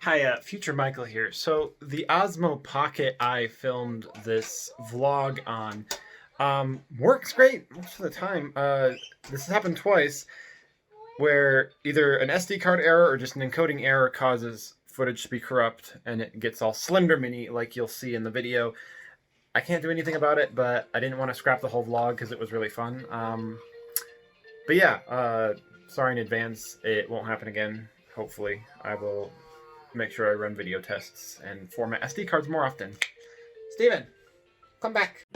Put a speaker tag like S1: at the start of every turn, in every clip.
S1: Hi, Future Michael here. So the Osmo Pocket I filmed this vlog on works great most of the time. This has happened twice where either an SD card error or just an encoding error causes footage to be corrupt and it gets all Slender Mini like you'll see in the video. I can't do anything about it, but I didn't want to scrap the whole vlog because it was really fun. But yeah, sorry in advance. It won't happen again. Hopefully, I will make sure I run video tests and format SD cards more often. Steven, come back.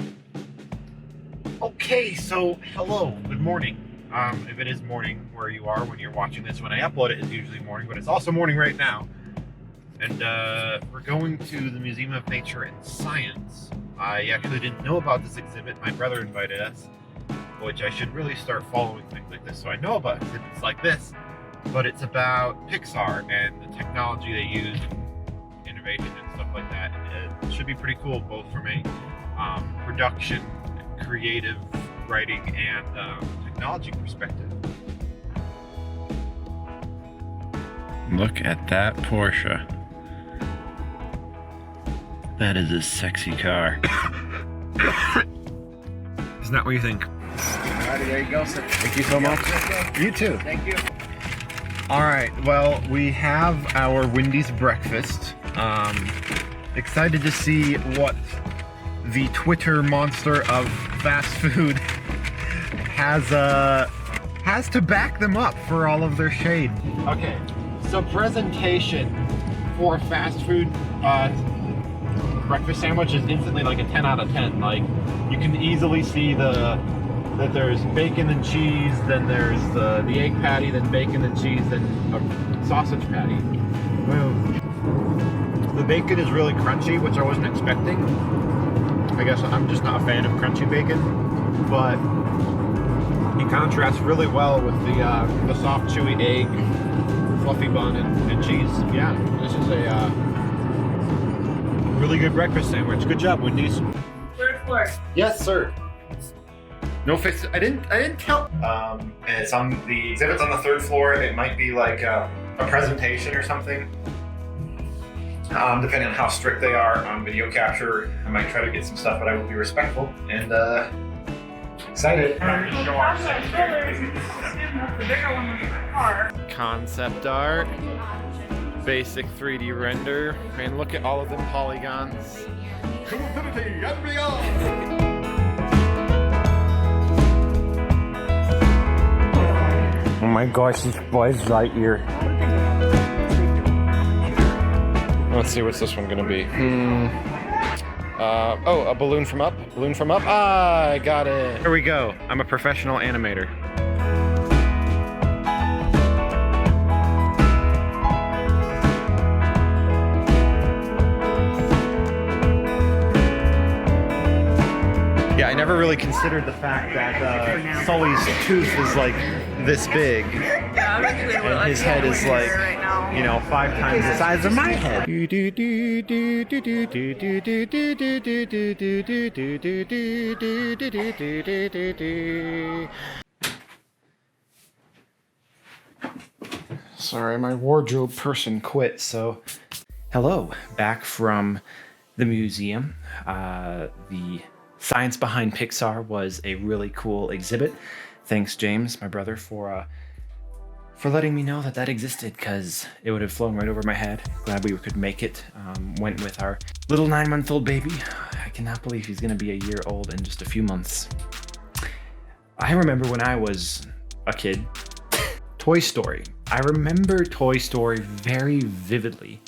S1: Okay, so hello, good morning. If it is morning where you are when you're watching this, when I upload it, it's usually morning, but it's also morning right now. And we're going to the Museum of Nature and Science. I actually didn't know about this exhibit. My brother invited us, which I should really start following things like this so I know about exhibits like this. But it's about Pixar and the technology they use, innovation and stuff like that. And it should be pretty cool, both from a production, creative writing, and technology perspective.
S2: Look at that Porsche. That is a sexy car.
S1: Isn't that what you think?
S3: Alrighty, there you go, sir.
S1: Thank you so much. You too.
S3: Thank you.
S1: All right, well, we have our Wendy's breakfast. Excited to see what the Twitter monster of fast food has to back them up for all of their shade. Okay, so presentation for a fast food breakfast sandwich is instantly like a 10 out of 10. Like, you can easily see that there's bacon and cheese, then there's the egg patty, then bacon and cheese, then a sausage patty. Well, the bacon is really crunchy, which I wasn't expecting. I guess I'm just not a fan of crunchy bacon, but it contrasts really well with the soft, chewy egg, fluffy bun, and cheese. Yeah, this is a really good breakfast sandwich. Good job, Wendy's.
S4: Third floor.
S1: Yes, sir. No fix. I didn't tell. And it's on the exhibit's on the third floor. It might be like a presentation or something. Depending on how strict they are on video capture, I might try to get some stuff, but I will be respectful and excited. Concept art, basic 3D render, and look at all of them polygons. Infinity and beyond.
S3: Oh my gosh, this Buzz Lightyear.
S1: Let's see, what's this one gonna be? Oh, a balloon from up? Balloon from up? Ah, I got it. Here we go. I'm a professional animator. Yeah, I never really considered the fact that Sully's tooth is like this big. And his head is like, you know, 5 times the size of my head. Sorry, my wardrobe person quit, so. Hello, back from the museum. The science behind Pixar was a really cool exhibit. Thanks, James, my brother, for letting me know that existed, because it would have flown right over my head. Glad we could make it. Went with our little 9-month-old baby. I cannot believe he's gonna be a year old in just a few months. I remember when I was a kid, Toy Story. I remember Toy Story very vividly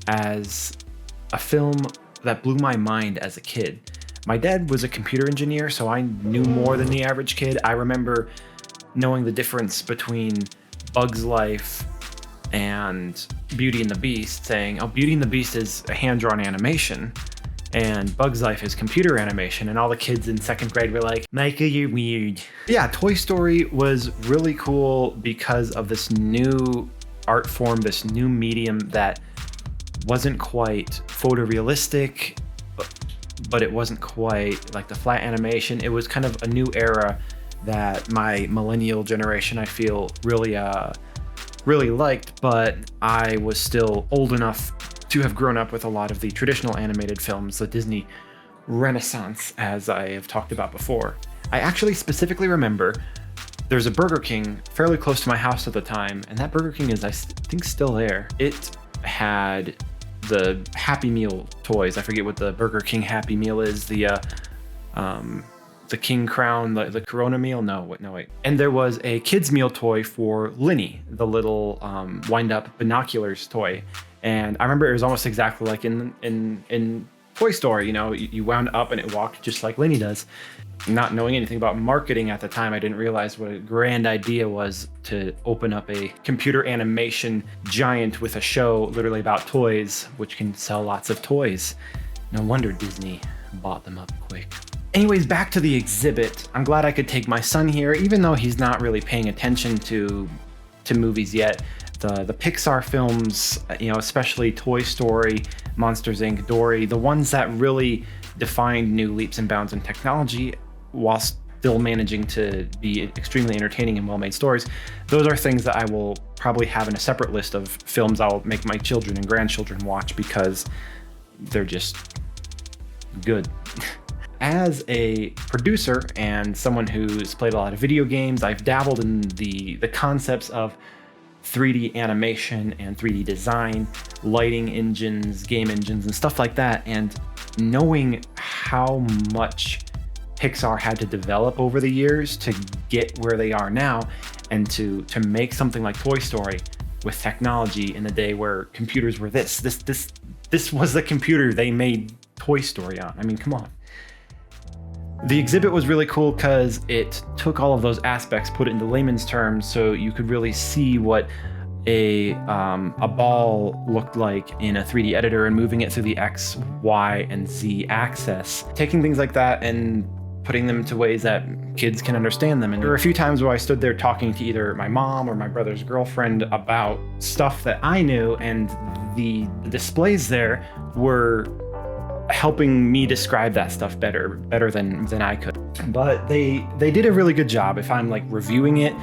S1: as a film that blew my mind as a kid. My dad was a computer engineer, so I knew more than the average kid. I remember knowing the difference between Bug's Life and Beauty and the Beast, saying, oh, Beauty and the Beast is a hand-drawn animation and Bug's Life is computer animation, and all the kids in 2nd grade were like, Micah, you're weird. Yeah, Toy Story was really cool because of this new art form, this new medium that wasn't quite photorealistic, but it wasn't quite like the flat animation. It was kind of a new era that my millennial generation, I feel, really really liked, but I was still old enough to have grown up with a lot of the traditional animated films, the Disney Renaissance, as I have talked about before. I actually specifically remember there's a Burger King fairly close to my house at the time, and that Burger King is, I think, still there. It had the Happy Meal toys. I forget what the Burger King Happy Meal is. The King Crown, the Corona meal. No, wait. And there was a kids meal toy for Linny, the little wind-up binoculars toy. And I remember it was almost exactly like in Toy Story. You know, you wound up and it walked just like Linny does. Not knowing anything about marketing at the time, I didn't realize what a grand idea was to open up a computer animation giant with a show literally about toys, which can sell lots of toys. No wonder Disney bought them up quick. Anyways, back to the exhibit. I'm glad I could take my son here, even though he's not really paying attention to movies yet. The Pixar films, you know, especially Toy Story, Monsters Inc., Dory, the ones that really defined new leaps and bounds in technology while still managing to be extremely entertaining and well-made stories. Those are things that I will probably have in a separate list of films I'll make my children and grandchildren watch because they're just good. As a producer and someone who's played a lot of video games, I've dabbled in the concepts of 3D animation and 3D design, lighting engines, game engines, and stuff like that. And knowing how much Pixar had to develop over the years to get where they are now, and to make something like Toy Story with technology in the day where computers were this was the computer they made Toy Story on. I mean, come on. The exhibit was really cool because it took all of those aspects, put it into layman's terms, so you could really see what a ball looked like in a 3D editor and moving it through the X, Y, and Z axis. Taking things like that and putting them into ways that kids can understand them. And there were a few times where I stood there talking to either my mom or my brother's girlfriend about stuff that I knew, and the displays there were helping me describe that stuff better than I could. But they did a really good job. If I'm like reviewing it,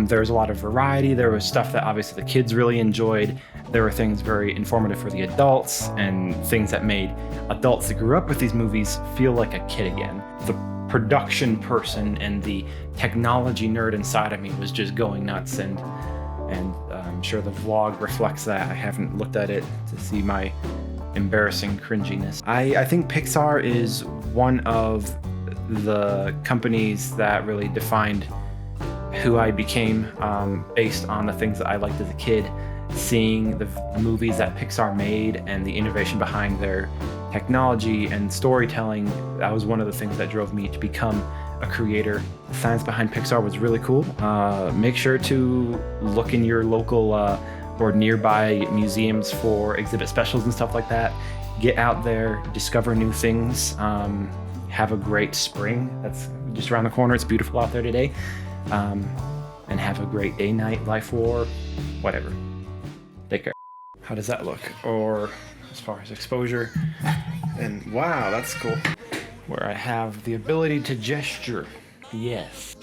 S1: there was a lot of variety. There was stuff that obviously the kids really enjoyed. There were things very informative for the adults and things that made adults that grew up with these movies feel like a kid again. The production person and the technology nerd inside of me was just going nuts, and I'm sure the vlog reflects that. I haven't looked at it to see my embarrassing cringiness. I think Pixar is one of the companies that really defined who I became, based on the things that I liked as a kid. Seeing the movies that Pixar made and the innovation behind their technology and storytelling, that was one of the things that drove me to become a creator. The science behind Pixar was really cool. Make sure to look in your local or nearby museums for exhibit specials and stuff like that. Get out there, discover new things. Have a great spring. That's just around the corner. It's beautiful out there today. And have a great day, night, life, war, whatever. Take care. How does that look? Or as far as exposure. And wow, that's cool. Where I have the ability to gesture. Yes.